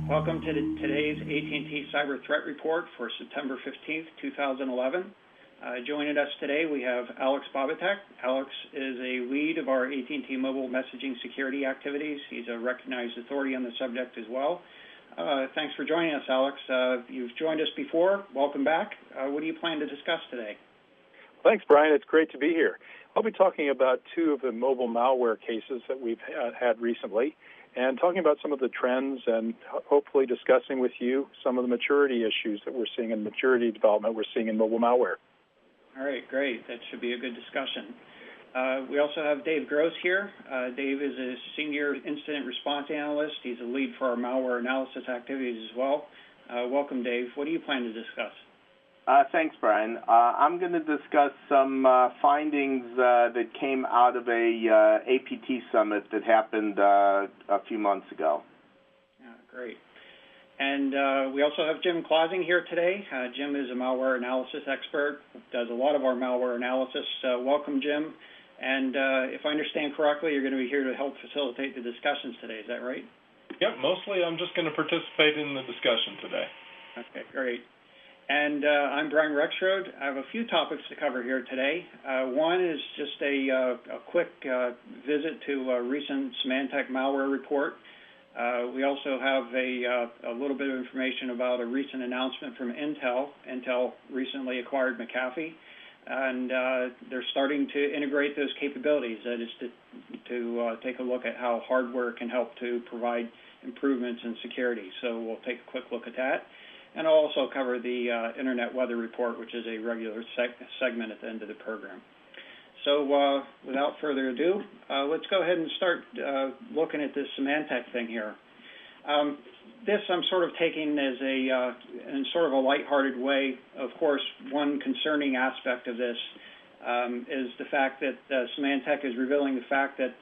Welcome to today's AT&T CyberThreat Report for September 15th, 2011. Joining us today, we have Alex Bobotek. Alex is a lead of our AT&T mobile messaging security activities. He's a recognized authority on the subject as well. Thanks for joining us, Alex. You've joined us before. Welcome back. What do you plan to discuss today? Thanks, Brian. It's great to be here. I'll be talking about two of the mobile malware cases that we've had recently, and talking about some of the trends and hopefully discussing with you some of the maturity issues that we're seeing in maturity development we're seeing in mobile malware. All right, great. That should be a good discussion. We also have Dave Gross here. Dave is a senior incident response analyst. He's a lead for our malware analysis activities as well. Welcome, Dave. What do you plan to discuss? Thanks, Brian. I'm going to discuss some findings that came out of a APT summit that happened a few months ago. Great. And we also have Jim Clausing here today. Jim is a malware analysis expert, does a lot of our malware analysis. Welcome, Jim. And if I understand correctly, you're going to be here to help facilitate the discussions today. Is that right? Yep, mostly I'm just going to participate in the discussion today. Okay, great. And I'm Brian Rexroad. I have a few topics to cover here today. One is just a quick visit to a recent Symantec malware report. We also have a little bit of information about a recent announcement from Intel. Intel recently acquired McAfee, and they're starting to integrate those capabilities. That is to take a look at how hardware can help to provide improvements in security. So we'll take a quick look at that. And I'll also cover the Internet Weather Report, which is a regular segment at the end of the program. So without further ado, let's go ahead and start looking at this Symantec thing here. This I'm sort of taking as in sort of a lighthearted way. Of course, one concerning aspect of this is the fact that Symantec is revealing the fact that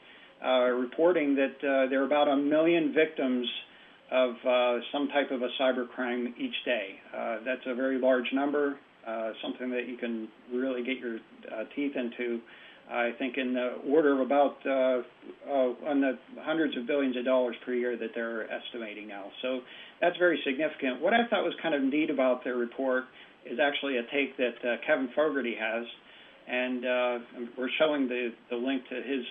reporting that there are about 1 million victims of some type of a cybercrime each day. That's a very large number, something that you can really get your teeth into. I think in the order of about on the hundreds of billions of dollars per year that they're estimating now. So that's very significant. What I thought was kind of neat about their report is actually a take that Kevin Fogarty has, and we're showing the link to his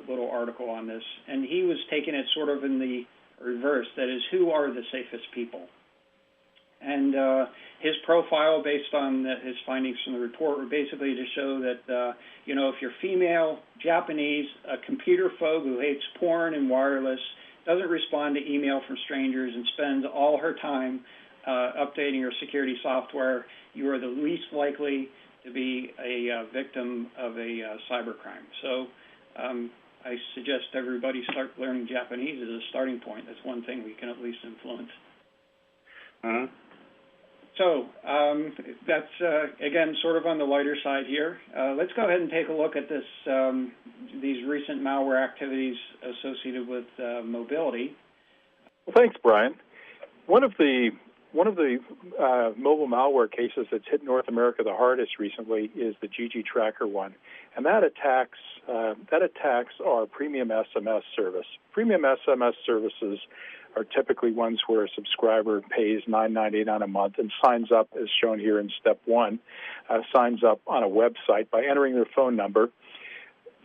little article on this. And he was taking it sort of in the reverse, that is, who are the safest people? And his profile, based on his findings from the report, were basically to show that, if you're female, Japanese, a computer phobe who hates porn and wireless, doesn't respond to email from strangers, and spends all her time updating her security software, you are the least likely to be a victim of a cybercrime. So I suggest everybody start learning Japanese as a starting point. That's one thing we can at least influence. Mm-hmm. So that's, again, sort of on the lighter side here. Let's go ahead and take a look at these recent malware activities associated with mobility. Well, thanks, Brian. One of the mobile malware cases that's hit North America the hardest recently is the GG Tracker one, and that attacks our premium SMS service. Premium SMS services are typically ones where a subscriber pays $9.98 on a month and signs up, as shown here in step one, signs up on a website by entering their phone number.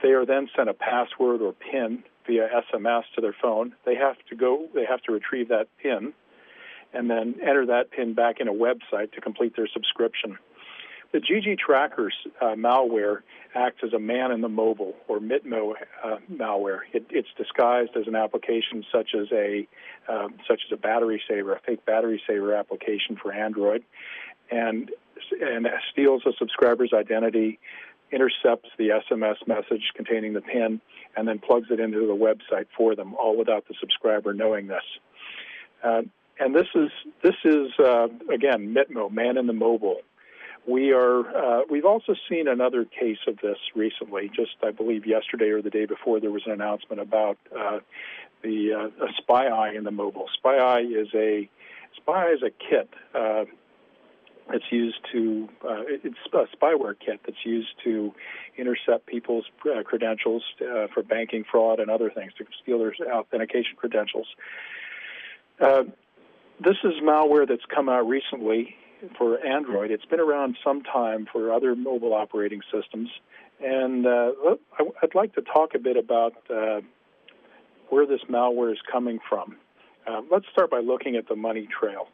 They are then sent a password or PIN via SMS to their phone. They have to retrieve that PIN and then enter that PIN back in a website to complete their subscription. The GG Trackers malware acts as a man-in-the-mobile, or MITMO malware. It's disguised as an application such as a battery saver, a fake battery saver application for Android, and steals a subscriber's identity, intercepts the SMS message containing the PIN, and then plugs it into the website for them, all without the subscriber knowing this. And this is again, MITMO, man-in-the-mobile. We've also seen another case of this recently. Just, I believe, yesterday or the day before, there was an announcement about a spy eye in the mobile. Spy eye is a kit. It's used to it's a spyware kit that's used to intercept people's credentials for banking fraud and other things, to steal their authentication credentials. This is malware that's come out recently for Android. It's been around some time for other mobile operating systems. And I'd like to talk a bit about where this malware is coming from. Let's start by looking at the money trail.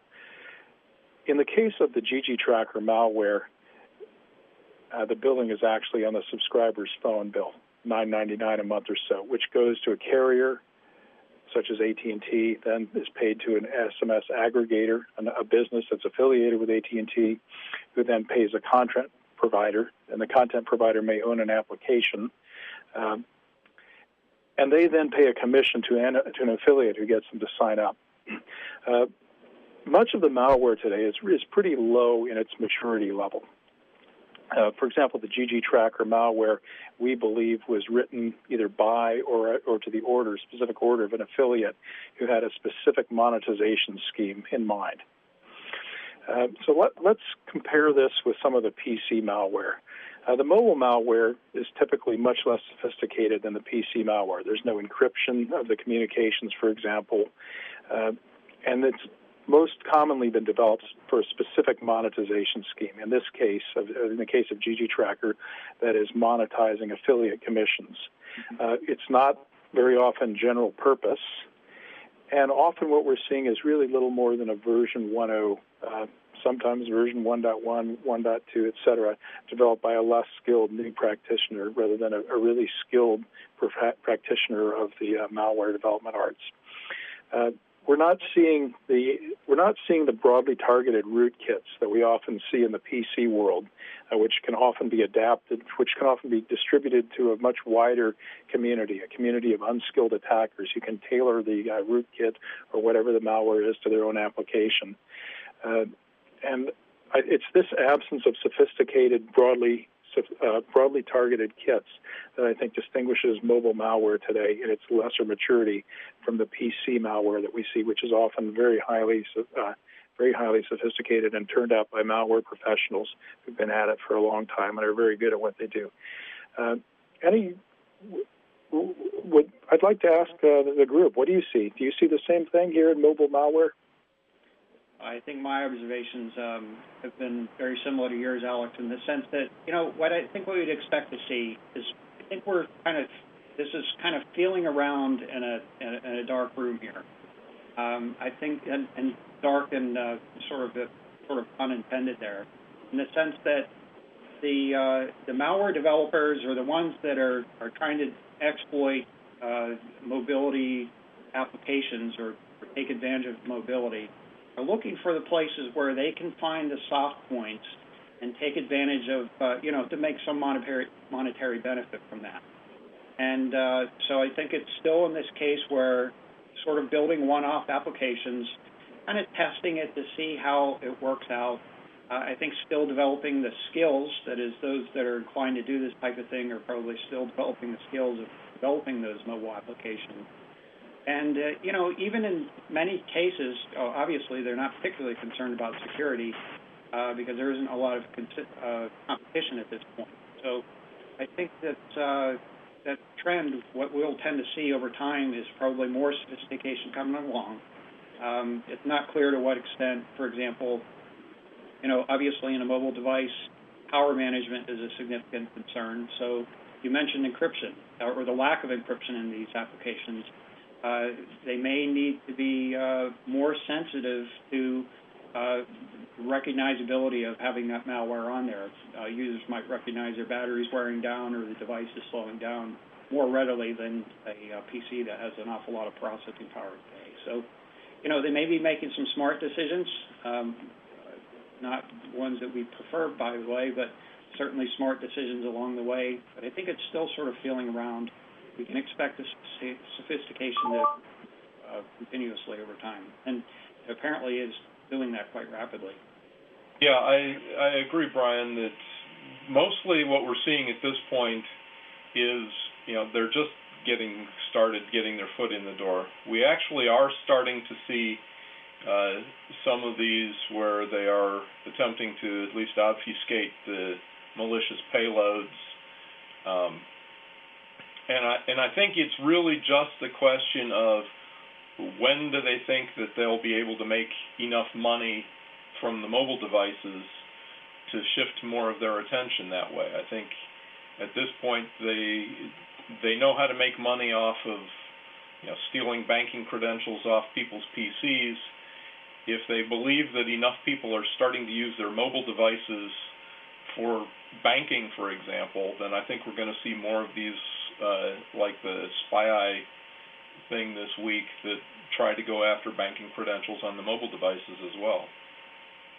In the case of the GG Tracker malware, the billing is actually on the subscriber's phone bill, $9.99 a month or so, which goes to a carrier such as AT&T, then is paid to an SMS aggregator, a business that's affiliated with AT&T, who then pays a content provider, and the content provider may own an application. And they then pay a commission to an affiliate who gets them to sign up. Much of the malware today is pretty low in its maturity level. For example, the GG Tracker malware, we believe, was written either by or to the specific order of an affiliate who had a specific monetization scheme in mind. So let's compare this with some of the PC malware. The mobile malware is typically much less sophisticated than the PC malware. There's no encryption of the communications, for example, and it's most commonly been developed for a specific monetization scheme. In this case, in the case of GG Tracker, that is monetizing affiliate commissions. It's not very often general purpose, and often what we're seeing is really little more than a version 1.0, sometimes version 1.1, 1.2, et cetera, developed by a less skilled new practitioner rather than a really skilled practitioner of the malware development arts. We're not seeing the broadly targeted root kits that we often see in the PC world, which can often be adapted, which can often be distributed to a much wider community, a community of unskilled attackers who can tailor the root kit or whatever the malware is to their own application. And it's this absence of sophisticated, broadly targeted kits that I think distinguishes mobile malware today in its lesser maturity from the PC malware that we see, which is often very highly sophisticated and turned out by malware professionals who've been at it for a long time and are very good at what they do. I'd like to ask the group, what do you see? Do you see the same thing here in mobile malware? I think my observations have been very similar to yours, Alex, in the sense that, what we'd expect to see is, I think this is kind of feeling around in a dark room here. I think, and dark and sort of unintended there, in the sense that the malware developers are the ones that are trying to exploit mobility applications or take advantage of mobility, are looking for the places where they can find the soft points and take advantage of, to make some monetary benefit from that. And so I think it's still in this case where sort of building one-off applications, kind of testing it to see how it works out. I think still developing the skills, that is, those that are inclined to do this type of thing are probably still developing the skills of developing those mobile applications. And, even in many cases, obviously they're not particularly concerned about security because there isn't a lot of competition at this point. So I think that that trend, what we'll tend to see over time is probably more sophistication coming along. It's not clear to what extent, for example, obviously in a mobile device, power management is a significant concern. So you mentioned encryption or the lack of encryption in these applications. They may need to be more sensitive to recognizability of having that malware on there. Users might recognize their batteries wearing down or the device is slowing down more readily than a PC that has an awful lot of processing power today. So, they may be making some smart decisions, not ones that we prefer, by the way, but certainly smart decisions along the way. But I think it's still sort of feeling around. We can expect this sophistication to continuously over time, and apparently is doing that quite rapidly. Yeah, I agree, Brian, that mostly what we're seeing at this point is, they're just getting started, getting their foot in the door. We actually are starting to see some of these where they are attempting to at least obfuscate the malicious payloads. And I think it's really just the question of when do they think that they'll be able to make enough money from the mobile devices to shift more of their attention that way? I think at this point they know how to make money off of stealing banking credentials off people's PCs. If they believe that enough people are starting to use their mobile devices for banking, for example, then I think we're going to see more of these, like the SpyEye thing this week, that try to go after banking credentials on the mobile devices as well.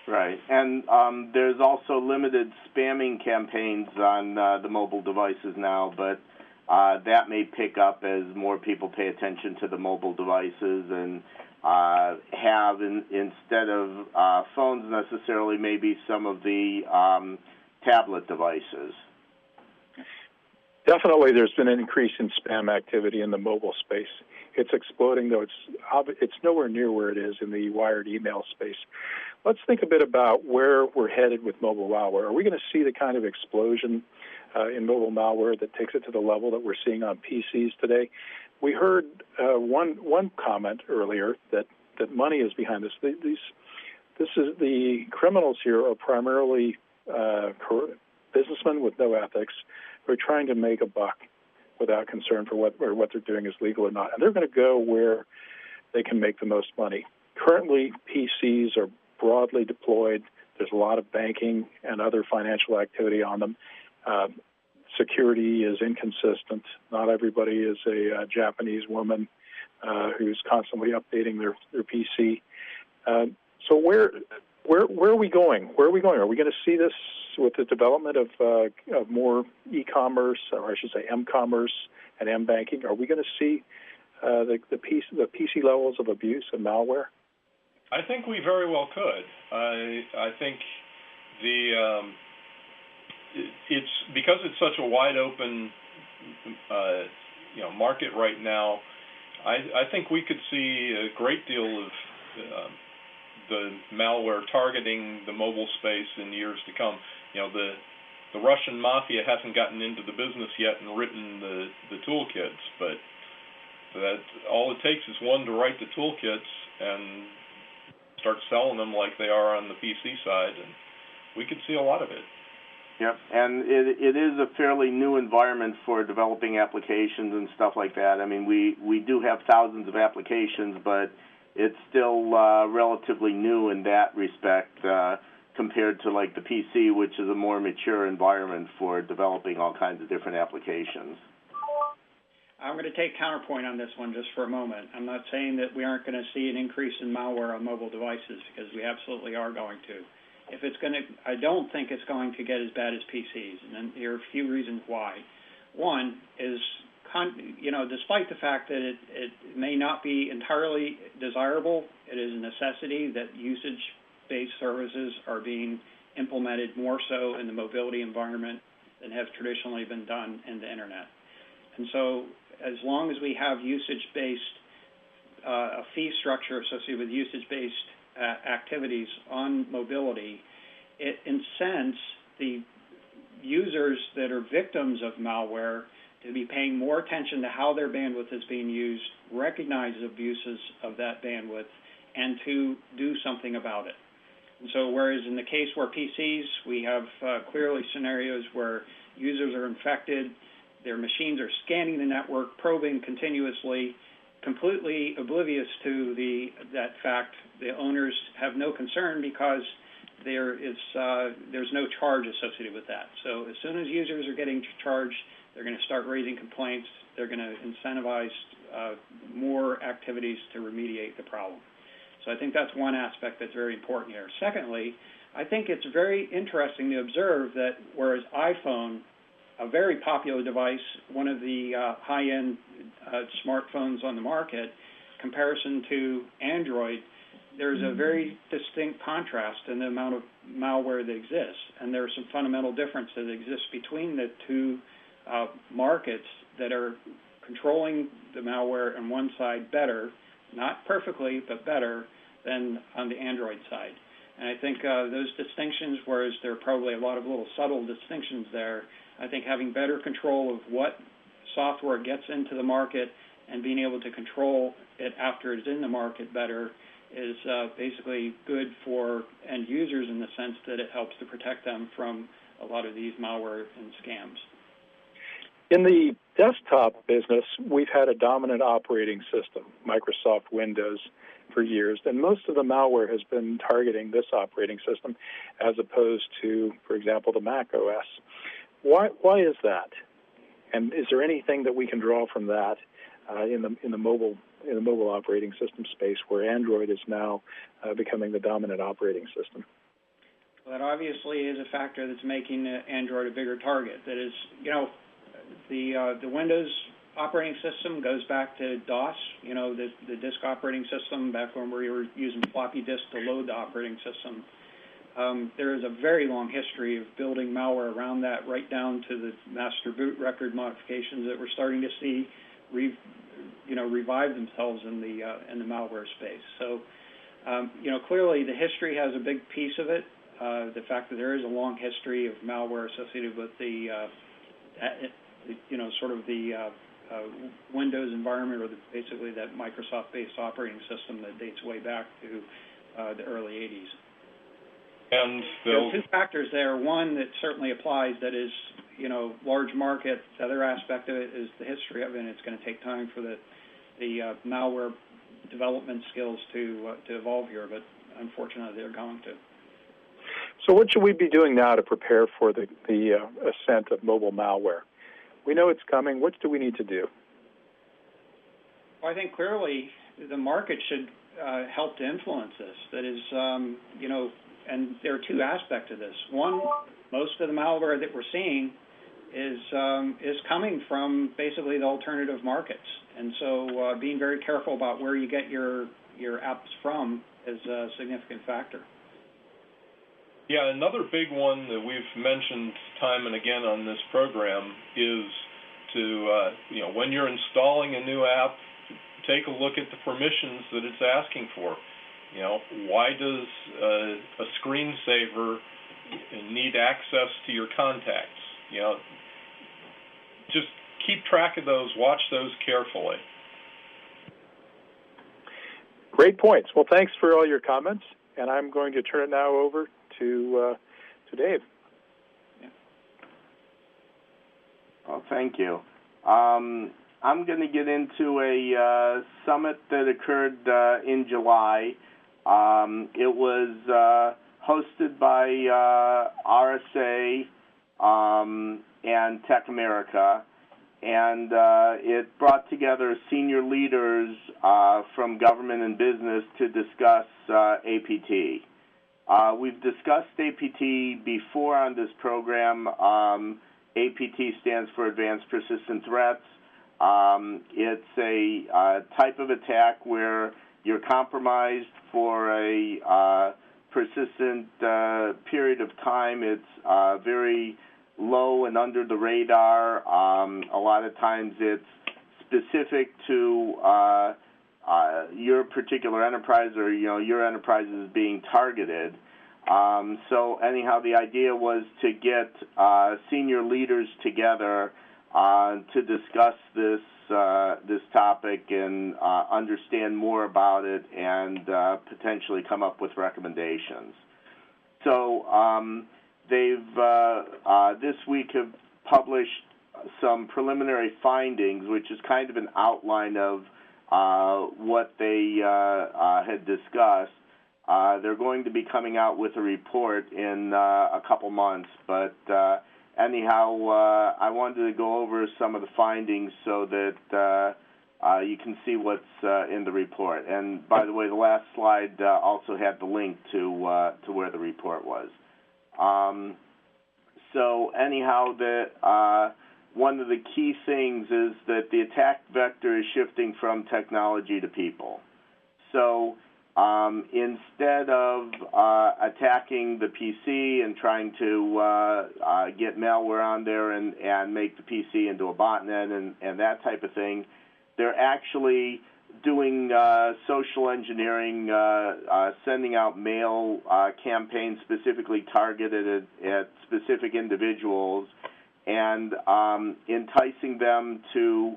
Right, and there's also limited spamming campaigns on the mobile devices now, but that may pick up as more people pay attention to the mobile devices and have, instead of phones necessarily, maybe some of the tablet devices. Definitely, there's been an increase in spam activity in the mobile space. It's exploding, though it's nowhere near where it is in the wired email space. Let's think a bit about where we're headed with mobile malware. Are we going to see the kind of explosion in mobile malware that takes it to the level that we're seeing on PCs today? We heard one comment earlier that money is behind this. The criminals here are primarily businessmen with no ethics who are trying to make a buck without concern for what they're doing is legal or not. And they're going to go where they can make the most money. Currently, PCs are broadly deployed. There's a lot of banking and other financial activity on them. Security is inconsistent. Not everybody is a Japanese woman who's constantly updating their PC. So where are we going? Where are we going? Are we going to see this with the development of more e-commerce, or I should say m-commerce and m-banking? Are we going to see the PC levels of abuse and malware? I think we very well could. I think it's because it's such a wide open market right now. I think we could see a great deal of the malware targeting the mobile space in years to come. The Russian mafia hasn't gotten into the business yet and written the toolkits, but that all it takes is one to write the toolkits and start selling them like they are on the PC side, and we could see a lot of it. Yep, and it is a fairly new environment for developing applications and stuff like that. I mean, we do have thousands of applications, but it's still relatively new in that respect compared to like the PC, which is a more mature environment for developing all kinds of different applications. I'm going to take counterpoint on this one just for a moment. I'm not saying that we aren't going to see an increase in malware on mobile devices, because we absolutely are going to. I don't think it's going to get as bad as PCs, and then here are a few reasons why. One is, despite the fact that it may not be entirely desirable, it is a necessity that usage-based services are being implemented more so in the mobility environment than have traditionally been done in the Internet. And so as long as we have usage-based, a fee structure associated with usage-based activities on mobility, it incents the users that are victims of malware to be paying more attention to how their bandwidth is being used, recognize abuses of that bandwidth, and to do something about it. And so whereas in the case where PCs, we have clearly scenarios where users are infected, their machines are scanning the network, probing continuously, completely oblivious to that fact. The owners have no concern because there's no charge associated with that. So as soon as users are getting charged, they're going to start raising complaints. They're going to incentivize more activities to remediate the problem. So I think that's one aspect that's very important here. Secondly, I think it's very interesting to observe that whereas iPhone, a very popular device, one of the high-end smartphones on the market, comparison to Android, there's a very distinct contrast in the amount of malware that exists, and there are some fundamental differences that exist between the two markets that are controlling the malware on one side better, not perfectly, but better than on the Android side. And I think those distinctions, whereas there are probably a lot of little subtle distinctions there, I think having better control of what software gets into the market and being able to control it after it's in the market better is basically good for end users in the sense that it helps to protect them from a lot of these malware and scams. In the desktop business, we've had a dominant operating system, Microsoft Windows, for years, and most of the malware has been targeting this operating system as opposed to, for example, the Mac OS. Why is that? And is there anything that we can draw from that in the mobile operating system space, where Android is now becoming the dominant operating system? Well, that obviously is a factor that's making Android a bigger target. That is, the Windows operating system goes back to DOS, the disk operating system, back when we were using floppy disk to load the operating system. There is a very long history of building malware around that, right down to the master boot record modifications that we're starting to see revive themselves in the malware space. So, clearly the history has a big piece of it. The fact that there is a long history of malware associated with the Windows environment, or basically that Microsoft-based operating system that dates way back to the early 80s. And there are two factors there. One that certainly applies, that is, large market. The other aspect of it is the history of it, and it's going to take time for the malware development skills to evolve here, but unfortunately they're going to. So what should we be doing now to prepare for the ascent of mobile malware? We know it's coming. What do we need to do? Well, I think clearly the market should help to influence this. That is, and there are two aspects of this. One, most of the malware that we're seeing is coming from basically the alternative markets, and so being very careful about where you get your apps from is a significant factor. Yeah, another big one that we've mentioned time and again on this program is to, when you're installing a new app, take a look at the permissions that it's asking for. Why does a screensaver need access to your contacts? Just keep track of those, watch those carefully. Great points. Well, thanks for all your comments, and I'm going to turn it now over to Dave. Yeah. Well, thank you. I'm going to get into a summit that occurred in July. It was hosted by RSA and Tech America, and it brought together senior leaders from government and business to discuss APT. We've discussed APT before on this program. APT stands for Advanced Persistent Threats. It's a type of attack where you're compromised for a persistent period of time. It's very low and under the radar. A lot of times it's specific to your particular enterprise, or your enterprise is being targeted. So anyhow, the idea was to get senior leaders together to discuss this topic and understand more about it, and potentially come up with recommendations. So they've this week have published some preliminary findings, which is kind of an outline of what they had discussed. They're going to be coming out with a report in a couple months, but anyhow, I wanted to go over some of the findings so that you can see what's in the report. And by the way, the last slide also had the link to where the report was. So anyhow, one of the key things is that the attack vector is shifting from technology to people. So instead of attacking the PC and trying to get malware on there and make the PC into a botnet and that type of thing, they're actually doing social engineering, sending out mail campaigns specifically targeted at specific individuals, and enticing them to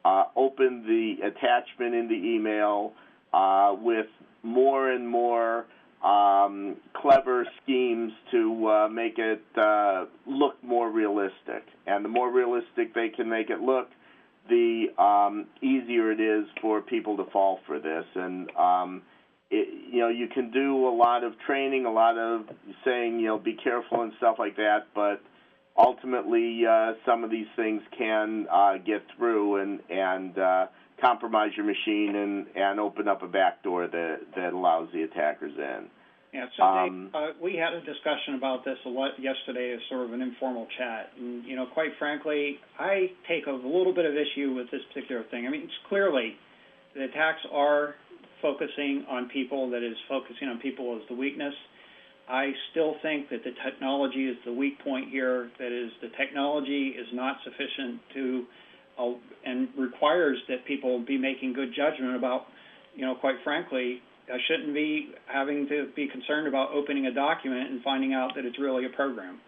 open the attachment in the email with more and more clever schemes to make it look more realistic. And the more realistic they can make it look, the easier it is for people to fall for this. And you can do a lot of training, a lot of saying, be careful and stuff like that, but ultimately some of these things can get through and compromise your machine and open up a backdoor that allows the attackers in. Yeah, so Dave, we had a discussion about this a lot yesterday as sort of an informal chat. And, quite frankly, I take a little bit of issue with this particular thing. I mean, it's clearly the attacks are focusing on people, that is focusing on people as the weakness. I still think that the technology is the weak point here. That is, the technology is not sufficient to and requires that people be making good judgment about, quite frankly, I shouldn't be having to be concerned about opening a document and finding out that it's really a program.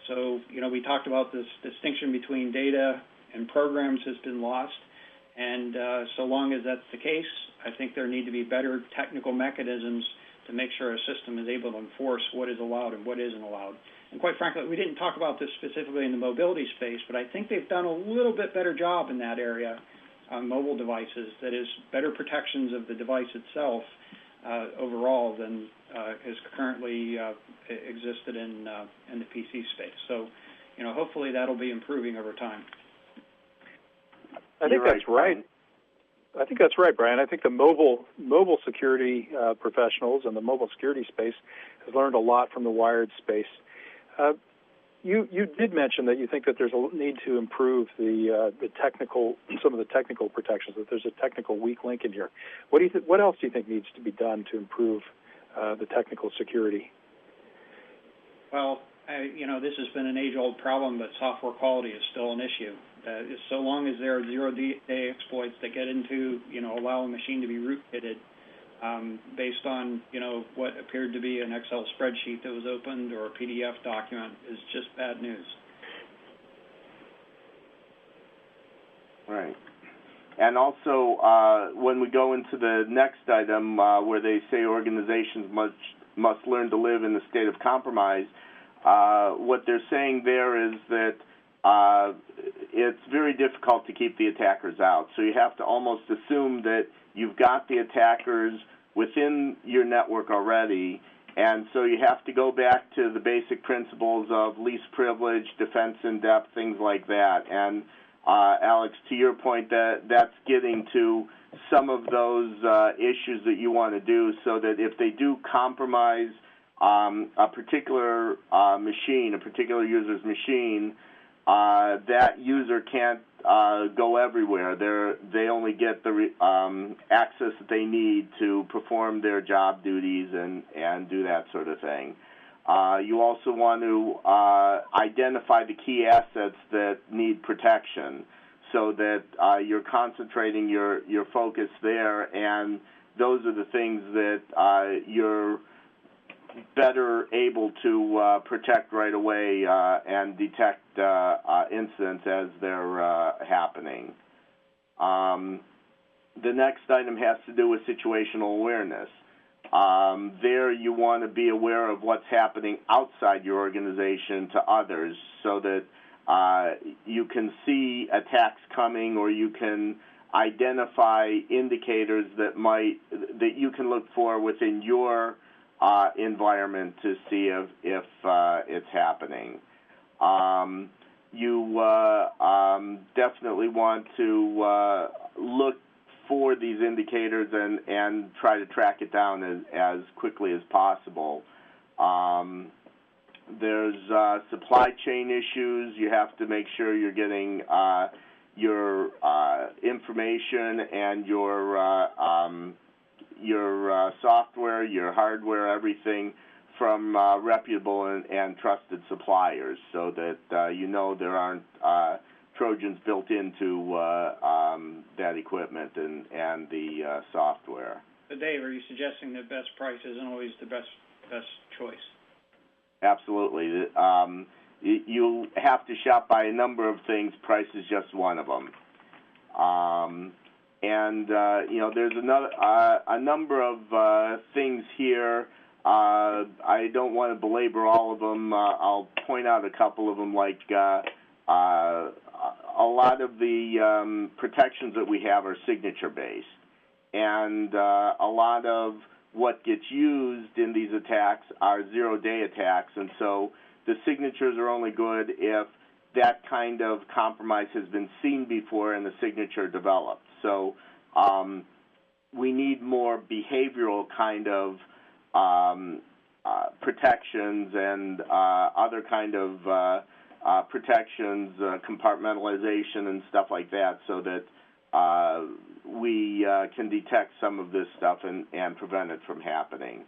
So, we talked about this distinction between data and programs has been lost. And so long as that's the case, I think there need to be better technical mechanisms to make sure a system is able to enforce what is allowed and what isn't allowed. And quite frankly, we didn't talk about this specifically in the mobility space, but I think they've done a little bit better job in that area on mobile devices. That is, better protections of the device itself overall than has currently existed in the PC space. So, hopefully that'll be improving over time. I think that's right. I think that's right, Brian. I think the mobile security professionals and the mobile security space has learned a lot from the wired space. You did mention that you think that there's a need to improve some of the technical protections, that there's a technical weak link in here. What else do you think needs to be done to improve the technical security? Well, this has been an age-old problem, but software quality is still an issue. So long as there are zero-day exploits that get into, allow a machine to be rootkitted based on, what appeared to be an Excel spreadsheet that was opened or a PDF document is just bad news. Right. And also, when we go into the next item where they say organizations must learn to live in the state of compromise, what they're saying there is that it's very difficult to keep the attackers out. So you have to almost assume that you've got the attackers within your network already, and so you have to go back to the basic principles of least privilege, defense in depth, things like that. And Alex, to your point, that's getting to some of those issues that you want to do, so that if they do compromise a particular machine, a particular user's machine, that user can't go everywhere. They only get the access that they need to perform their job duties and do that sort of thing. You also want to identify the key assets that need protection, so that you're concentrating your focus there, and those are the things that you're better able to protect right away and detect incidents as they're happening. The next item has to do with situational awareness. There you want to be aware of what's happening outside your organization to others, so that you can see attacks coming, or you can identify indicators that you can look for within your environment to see if it's happening. You definitely want to look for these indicators and try to track it down as quickly as possible. There's supply chain issues. You have to make sure you're getting your information and your software, your hardware, everything from reputable and trusted suppliers, so that there aren't Trojans built into that equipment and the software. But Dave, are you suggesting that best price isn't always the best choice? Absolutely. You have to shop by a number of things. Price is just one of them. There's a number of things here. I don't want to belabor all of them. I'll point out a couple of them, like a lot of the protections that we have are signature-based, and a lot of what gets used in these attacks are zero-day attacks, and so the signatures are only good if that kind of compromise has been seen before and the signature developed. So we need more behavioral kind of protections and other kind of protections, compartmentalization and stuff like that, so that we can detect some of this stuff and prevent it from happening.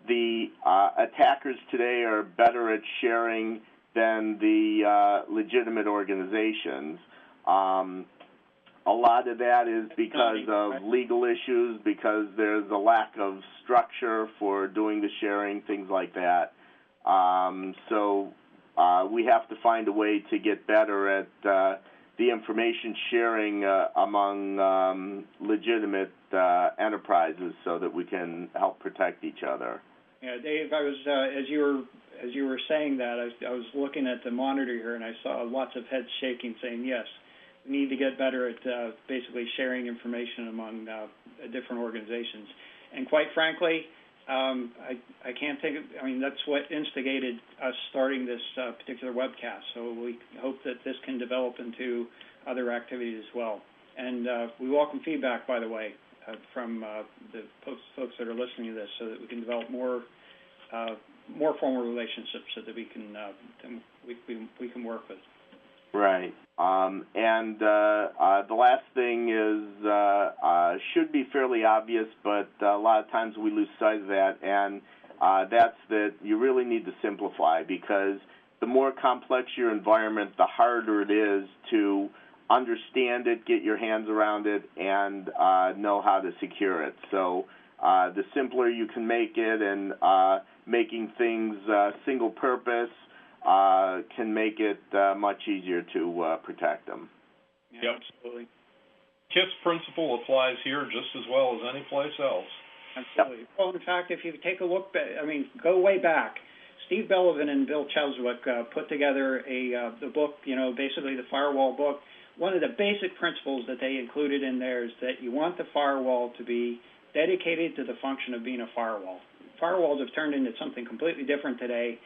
The attackers today are better at sharing than the legitimate organizations. A lot of that is because of legal issues, because there's a lack of structure for doing the sharing, things like that. So we have to find a way to get better at the information sharing among legitimate enterprises so that we can help protect each other. Yeah, Dave, I was as you were saying that, I was looking at the monitor here, and I saw lots of heads shaking, saying yes. We need to get better at basically sharing information among different organizations. And quite frankly, I can't think of, that's what instigated us starting this particular webcast. So we hope that this can develop into other activities as well. And we welcome feedback, by the way, from the folks that are listening to this, so that we can develop more formal relationships, so that we can work with. Right. And the last thing is should be fairly obvious, but a lot of times we lose sight of that, and that's that you really need to simplify, because the more complex your environment, the harder it is to understand it, get your hands around it, and know how to secure it. So the simpler you can make it, and making things single purpose, can make it much easier to protect them. Yeah, yep, absolutely. KISS principle applies here just as well as any place else. Absolutely. Yep. Well, in fact, if you take a look, go way back. Steve Bellevin and Bill Cheswick put together the book, basically the firewall book. One of the basic principles that they included in there is that you want the firewall to be dedicated to the function of being a firewall. Firewalls have turned into something completely different today.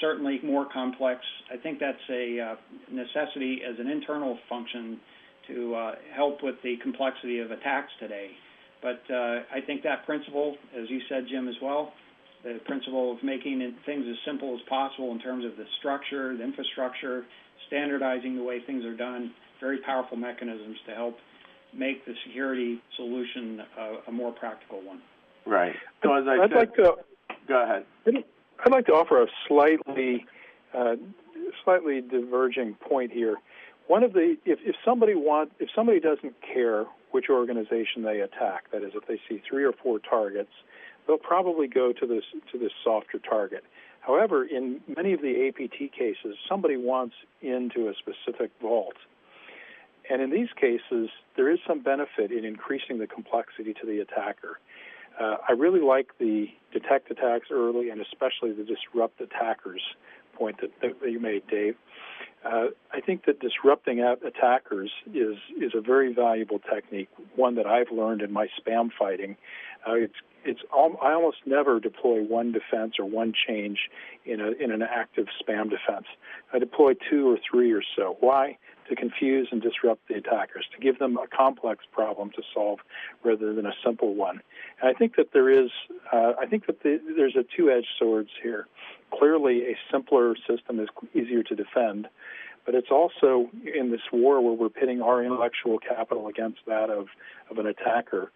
Certainly more complex. I think that's a necessity as an internal function to help with the complexity of attacks today. But I think that principle, as you said, Jim, as well, the principle of making things as simple as possible in terms of the structure, the infrastructure, standardizing the way things are done, very powerful mechanisms to help make the security solution a more practical one. Right. So as I said, go ahead. I'd like to offer a slightly diverging point here. One of the if somebody doesn't care which organization they attack, that is, if they see 3 or 4 targets, they'll probably go to this softer target. However, in many of the APT cases, somebody wants into a specific vault. And in these cases, there is some benefit in increasing the complexity to the attacker. I really like the detect attacks early, and especially the disrupt attackers point that you made, Dave. I think that disrupting attackers is a very valuable technique, one that I've learned in my spam fighting. I almost never deploy one defense or one change in an active spam defense. I deploy 2 or 3 or so. Why? To confuse and disrupt the attackers, to give them a complex problem to solve rather than a simple one. And I think that there's a two-edged sword here. Clearly, a simpler system is easier to defend, but it's also in this war where we're pitting our intellectual capital against that of an attacker.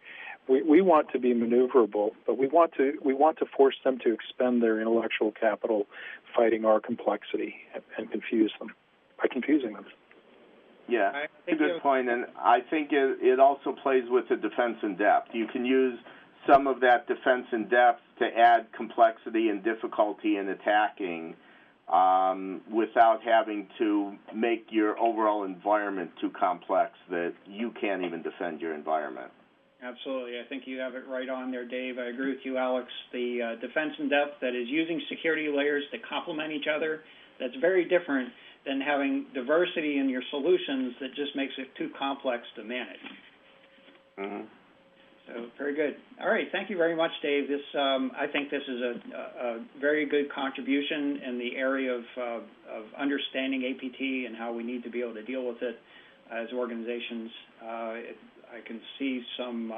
We want to be maneuverable, but we want to force them to expend their intellectual capital fighting our complexity and confuse them by confusing them. Yeah, that's a good point, and I think it also plays with the defense in depth. You can use some of that defense in depth to add complexity and difficulty in attacking, without having to make your overall environment too complex that you can't even defend your environment. Absolutely. I think you have it right on there, Dave. I agree with you, Alex. The defense in depth that is using security layers to complement each other, that's very different than having diversity in your solutions that just makes it too complex to manage. Mm-hmm. So very good. All right. Thank you very much, Dave. This, I think this is a very good contribution in the area of understanding APT and how we need to be able to deal with it as organizations. I can see some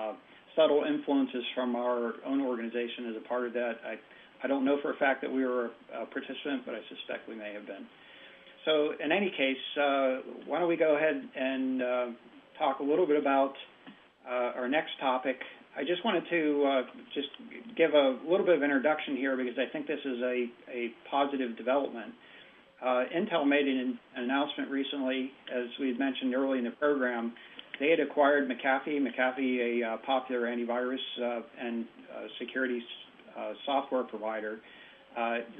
subtle influences from our own organization as a part of that. I don't know for a fact that we were a participant, but I suspect we may have been. So in any case, why don't we go ahead and talk a little bit about our next topic. I just wanted to just give a little bit of introduction here because I think this is a positive development. Intel made an announcement recently, as we had mentioned early in the program. They had acquired McAfee, a popular antivirus and security software provider,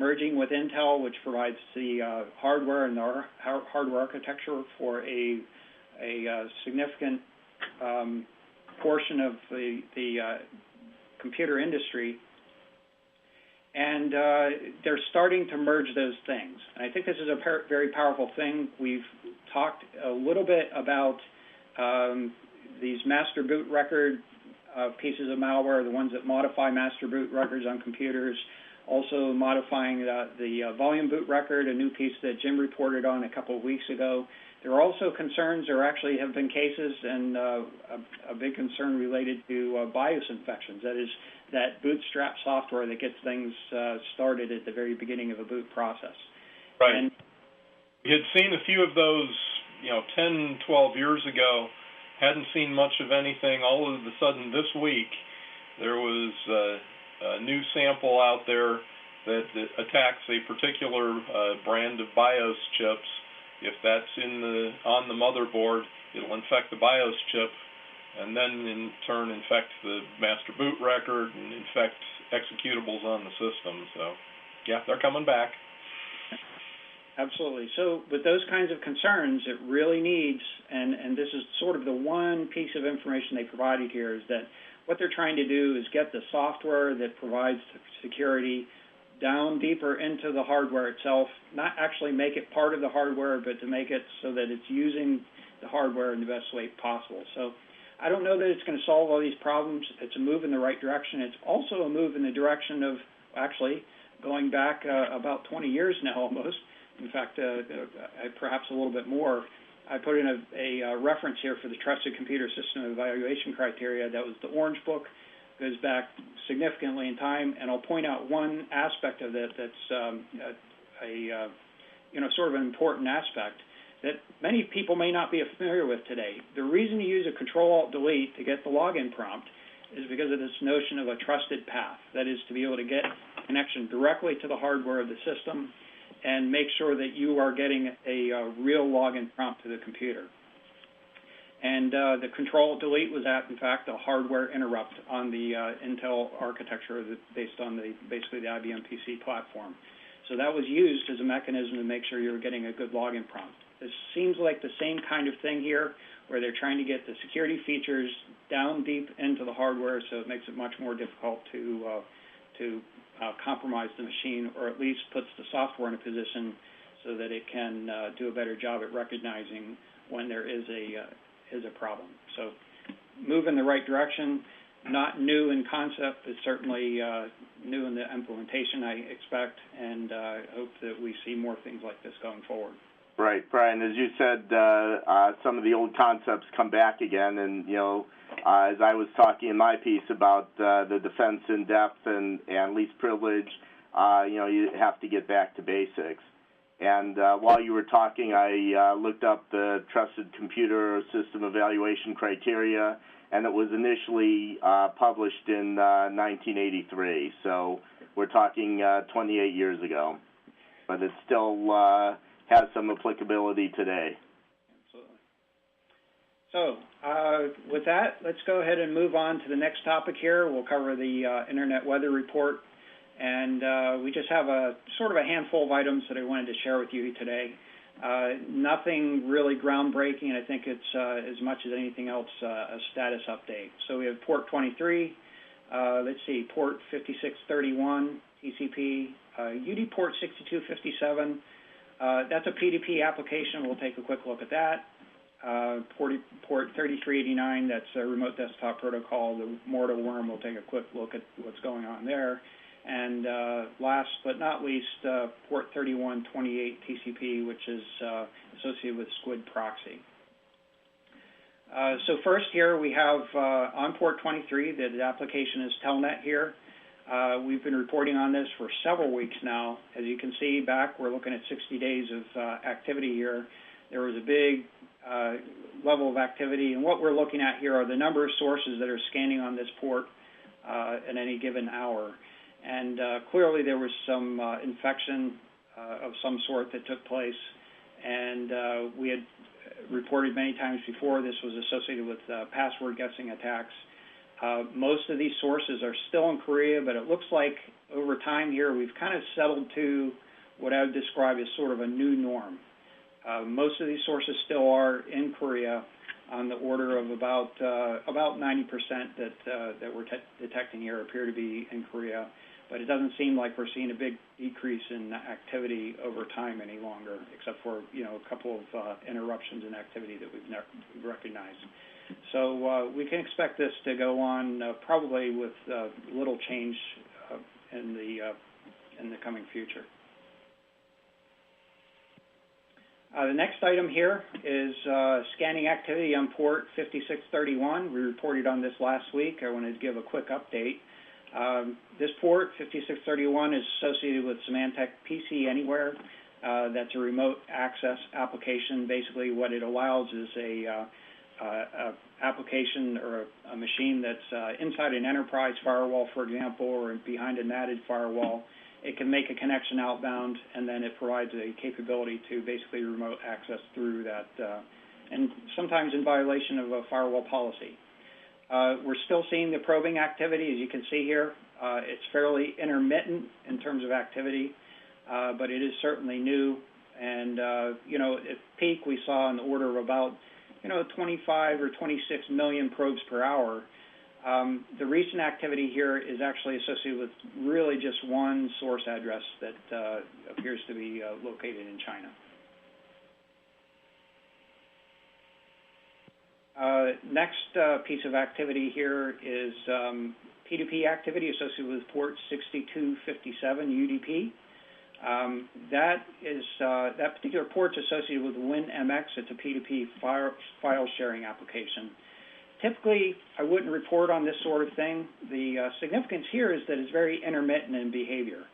merging with Intel, which provides the hardware and the hardware architecture for a significant portion of the computer industry. And they're starting to merge those things. And I think this is a very powerful thing. We've talked a little bit about these master boot record pieces of malware, the ones that modify master boot records on computers, also modifying the volume boot record, a new piece that Jim reported on a couple of weeks ago. There are also concerns, there actually have been cases, and a big concern related to BIOS infections. That is, that bootstrap software that gets things started at the very beginning of a boot process. Right. And we had seen a few of those, 10, 12 years ago, hadn't seen much of anything. All of a sudden this week, there was a new sample out there that attacks a particular brand of BIOS chips. If that's on the motherboard, it'll infect the BIOS chip, and then in turn infect the master boot record and infect executables on the system. So, yeah, they're coming back. Absolutely. So with those kinds of concerns, it really needs, and this is sort of the one piece of information they provided here, is that what they're trying to do is get the software that provides security down deeper into the hardware itself, not actually make it part of the hardware, but to make it so that it's using the hardware in the best way possible. So I don't know that it's going to solve all these problems. It's a move in the right direction. It's also a move in the direction of actually going back about 20 years now almost. In fact, perhaps a little bit more. I put in a reference here for the Trusted Computer System Evaluation Criteria. That was the Orange Book. Goes back significantly in time, and I'll point out one aspect of it that's sort of an important aspect that many people may not be familiar with today. The reason you use a Control-Alt-Delete to get the login prompt is because of this notion of a trusted path. That is, to be able to get connection directly to the hardware of the system and make sure that you are getting a real login prompt to the computer. And the Control-Delete was in fact, a hardware interrupt on the Intel architecture based on basically the IBM PC platform. So that was used as a mechanism to make sure you were getting a good login prompt. This seems like the same kind of thing here, where they're trying to get the security features down deep into the hardware, so it makes it much more difficult to compromise the machine, or at least puts the software in a position so that it can do a better job at recognizing when there is a problem. So move in the right direction, not new in concept, but certainly new in the implementation, I expect, and hope that we see more things like this going forward. Right, Brian. As you said, some of the old concepts come back again, and as I was talking in my piece about the defense in depth and least privilege, you have to get back to basics. And while you were talking, I looked up the Trusted Computer System Evaluation Criteria, and it was initially published in 1983. So we're talking 28 years ago, but it still has some applicability today. Absolutely. So with that, let's go ahead and move on to the next topic here. We'll cover the Internet Weather Report. And we just have a sort of a handful of items that I wanted to share with you today. Nothing really groundbreaking. I think it's, as much as anything else, a status update. So we have port 23, let's see, port 5631, TCP, UD port 6257. That's a P2p application. We'll take a quick look at that. Port 3389, that's a remote desktop protocol. The mortar worm, we'll take a quick look at what's going on there. And last but not least, port 3128 TCP, which is associated with Squid proxy. So first here we have on port 23, the application is Telnet here. We've been reporting on this for several weeks now. As you can see back, we're looking at 60 days of activity here. There was a big level of activity, and what we're looking at here are the number of sources that are scanning on this port at any given hour. And clearly there was some infection of some sort that took place, and we had reported many times before this was associated with password guessing attacks. Most of these sources are still in Korea, but it looks like over time here we've kind of settled to what I would describe as sort of a new norm. Most of these sources still are in Korea, on the order of about 90% that we're detecting here appear to be in Korea. But it doesn't seem like we're seeing a big decrease in activity over time any longer, except for a couple of interruptions in activity that we've recognized. So we can expect this to go on probably with little change in the coming future. The next item here is scanning activity on port 5631. We reported on this last week. I wanted to give a quick update. This port, 5631, is associated with Symantec PC Anywhere. That's a remote access application. Basically, what it allows is a application or a machine that's inside an enterprise firewall, for example, or behind a NATed firewall. It can make a connection outbound, and then it provides a capability to basically remote access through that, and sometimes in violation of a firewall policy. We're still seeing the probing activity, as you can see here. It's fairly intermittent in terms of activity, but it is certainly new. And, at peak, we saw an order of about, 25 or 26 million probes per hour. The recent activity here is actually associated with really just one source address that appears to be located in China. Next piece of activity here is P2p Activity Associated with port 6257 UDP. That particular port's associated with WinMX. It's a P2p file sharing application. Typically, I wouldn't report on this sort of thing. The significance here is that it's very intermittent in behavior.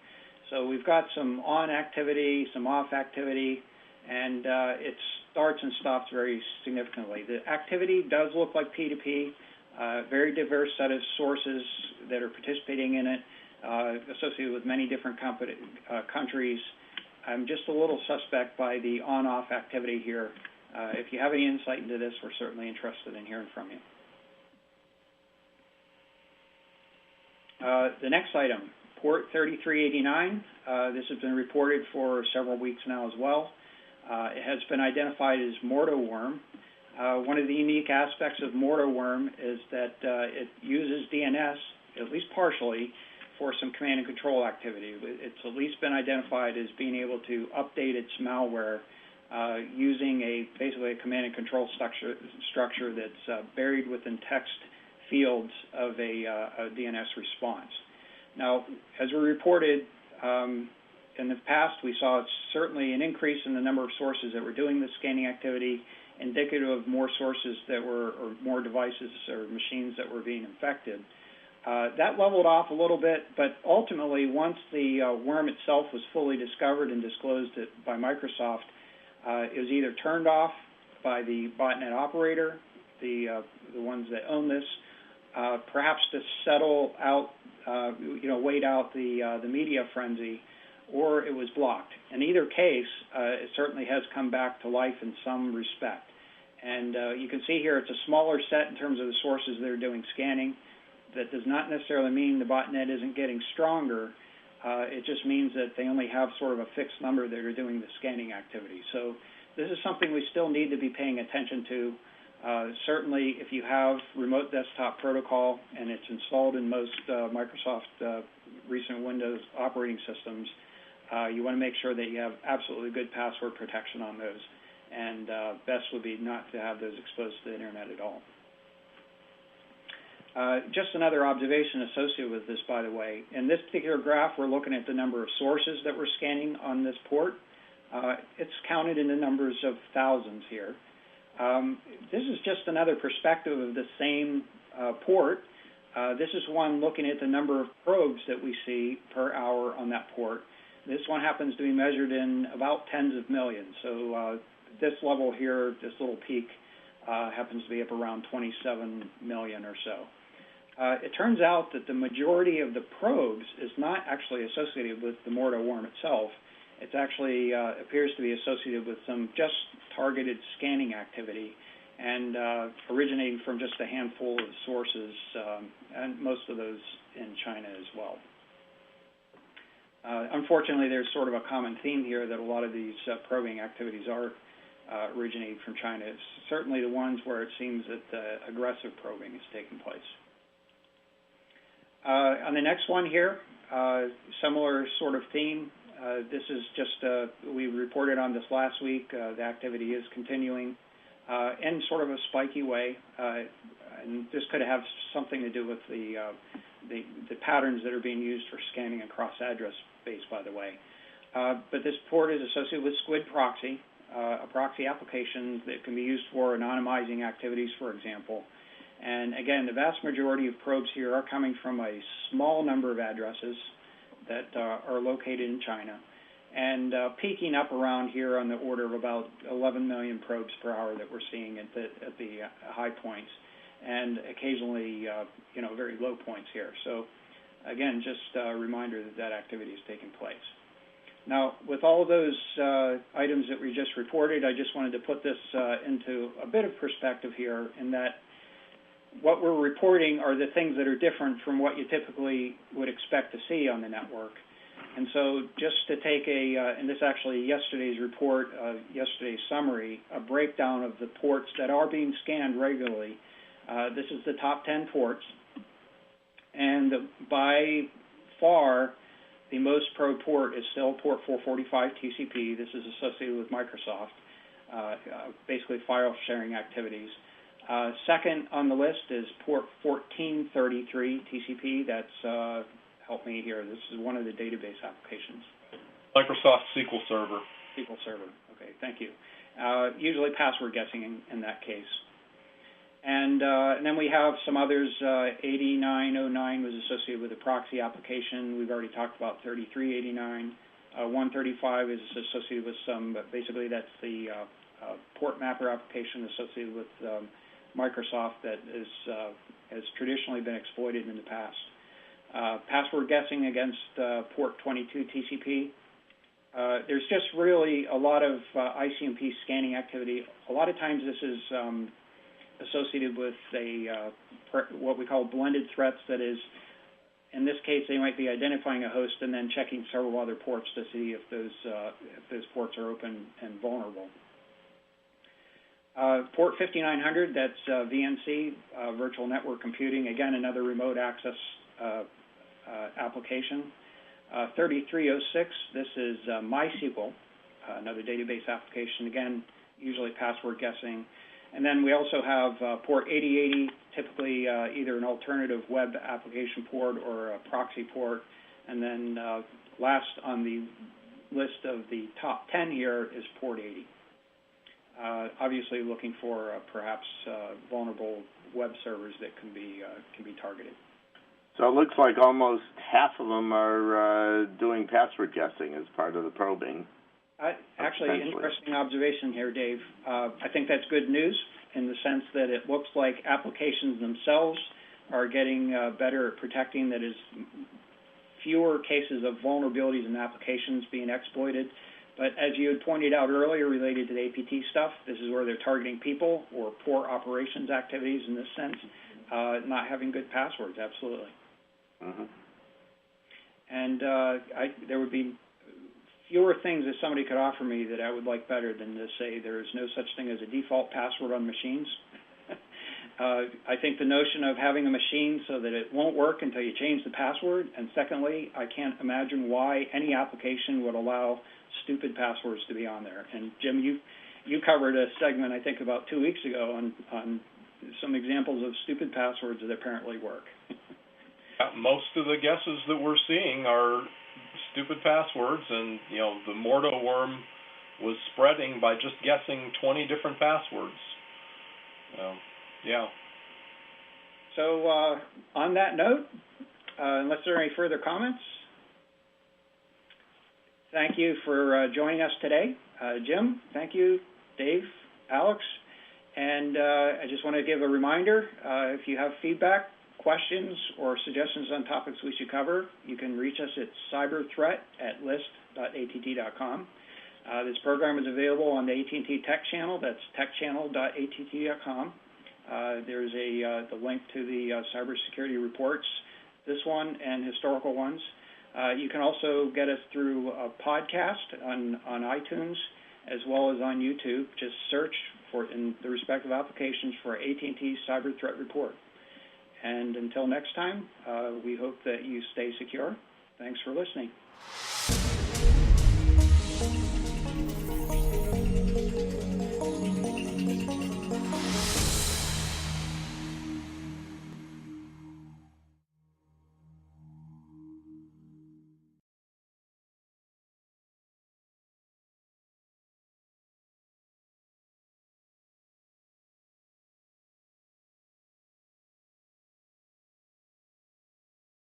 So we've got some on activity, some off activity, and it starts and stops very significantly. The activity does look like P2P, very diverse set of sources that are participating in it, associated with many different countries. I'm just a little suspect by the on-off activity here. If you have any insight into this, we're certainly interested in hearing from you. The next item, port 3389. This has been reported for several weeks now as well. It has been identified as mortar worm. One of the unique aspects of mortar worm is that it uses DNS, at least partially, for some command and control activity. It's at least been identified as being able to update its malware using basically a command and control structure that's buried within text fields of a DNS response. Now, as we reported in the past, we saw certainly an increase in the number of sources that were doing the scanning activity, indicative of more sources that were, or more devices or machines that were being infected. That leveled off a little bit, but ultimately, once the worm itself was fully discovered and disclosed by Microsoft, it was either turned off by the botnet operator, the ones that own this, perhaps to settle out, wait out the media frenzy, or it was blocked. In either case, it certainly has come back to life in some respect. And you can see here it's a smaller set in terms of the sources that are doing scanning. That does not necessarily mean the botnet isn't getting stronger, It just means that they only have sort of a fixed number that are doing the scanning activity. So this is something we still need to be paying attention to. Certainly, if you have remote desktop protocol and it's installed in most Microsoft recent Windows operating systems, you want to make sure that you have absolutely good password protection on those. And best would be not to have those exposed to the internet at all. Just another observation associated with this, by the way. In this particular graph, we're looking at the number of sources that we're scanning on this port. It's counted in the numbers of thousands here. This is just another perspective of the same port. This is one looking at the number of probes that we see per hour on that port. This one happens to be measured in about tens of millions. So this level here, this little peak, happens to be up around 27 million or so. It turns out that the majority of the probes is not actually associated with the mortar worm itself. It actually appears to be associated with some just targeted scanning activity and originating from just a handful of sources, and most of those in China as well. Unfortunately, there's sort of a common theme here that a lot of these probing activities are originating from China. It's certainly the ones where it seems that aggressive probing is taking place. On the next one here, similar sort of theme. This is just, we reported on this last week. The activity is continuing in sort of a spiky way. And this could have something to do with the patterns that are being used for scanning across address space, by the way. But this port is associated with Squid Proxy, a proxy application that can be used for anonymizing activities, for example. And again, the vast majority of probes here are coming from a small number of addresses that are located in China, and peaking up around here on the order of about 11 million probes per hour that we're seeing at the high points, and occasionally, very low points here. So, again, just a reminder that that activity is taking place. Now, with all of those items that we just reported, I just wanted to put this into a bit of perspective here, in that what we're reporting are the things that are different from what you typically would expect to see on the network. And so just to take and this actually yesterday's report, yesterday's summary, a breakdown of the ports that are being scanned regularly. This is the top 10 ports. And by far, the most pro port is still port 445 TCP. This is associated with Microsoft, basically file sharing activities. Second on the list is port 1433 TCP. That's, help me here, this is one of the database applications. Microsoft SQL Server. SQL Server, okay, thank you. Usually password guessing in that case. And then we have some others. 8909 was associated with a proxy application. We've already talked about 3389. 135 is associated with some, but basically that's the port mapper application associated with Microsoft that has traditionally been exploited in the past. Password guessing against port 22 TCP. There's just really a lot of ICMP scanning activity. A lot of times this is associated with what we call blended threats. That is, in this case, they might be identifying a host and then checking several other ports to see if those ports are open and vulnerable. Port 5900, that's VNC, Virtual Network Computing. Again, another remote access application. 3306, this is MySQL, another database application. Again, usually password guessing. And then we also have port 8080, typically either an alternative web application port or a proxy port. And then last on the list of the top 10 here is port 80. Obviously looking for perhaps vulnerable web servers that can be targeted. So it looks like almost half of them are doing password guessing as part of the probing. Actually, interesting observation here, Dave. I think that's good news in the sense that it looks like applications themselves are getting better at protecting. That is, fewer cases of vulnerabilities in applications being exploited. But as you had pointed out earlier related to the APT stuff, this is where they're targeting people or poor operations activities in this sense, not having good passwords, absolutely. Mm-hmm. And there would be fewer things that somebody could offer me that I would like better than to say there is no such thing as a default password on machines. I think the notion of having a machine so that it won't work until you change the password, and secondly, I can't imagine why any application would allow stupid passwords to be on there. And Jim, you covered a segment, I think, about 2 weeks ago on some examples of stupid passwords that apparently work. Most of the guesses that we're seeing are stupid passwords, and the Mordo worm was spreading by just guessing 20 different passwords. Yeah. So on that note, unless there are any further comments, thank you for joining us today. Jim, thank you. Dave, Alex, and I just want to give a reminder, if you have feedback, questions, or suggestions on topics we should cover, you can reach us at cyberthreat@list.att.com. This program is available on the AT&T Tech channel. That's techchannel.att.com. There's the link to the cybersecurity reports, this one and historical ones. You can also get us through a podcast on iTunes as well as on YouTube. Just search for in the respective applications for AT&T Cyber Threat Report. And until next time, we hope that you stay secure. Thanks for listening.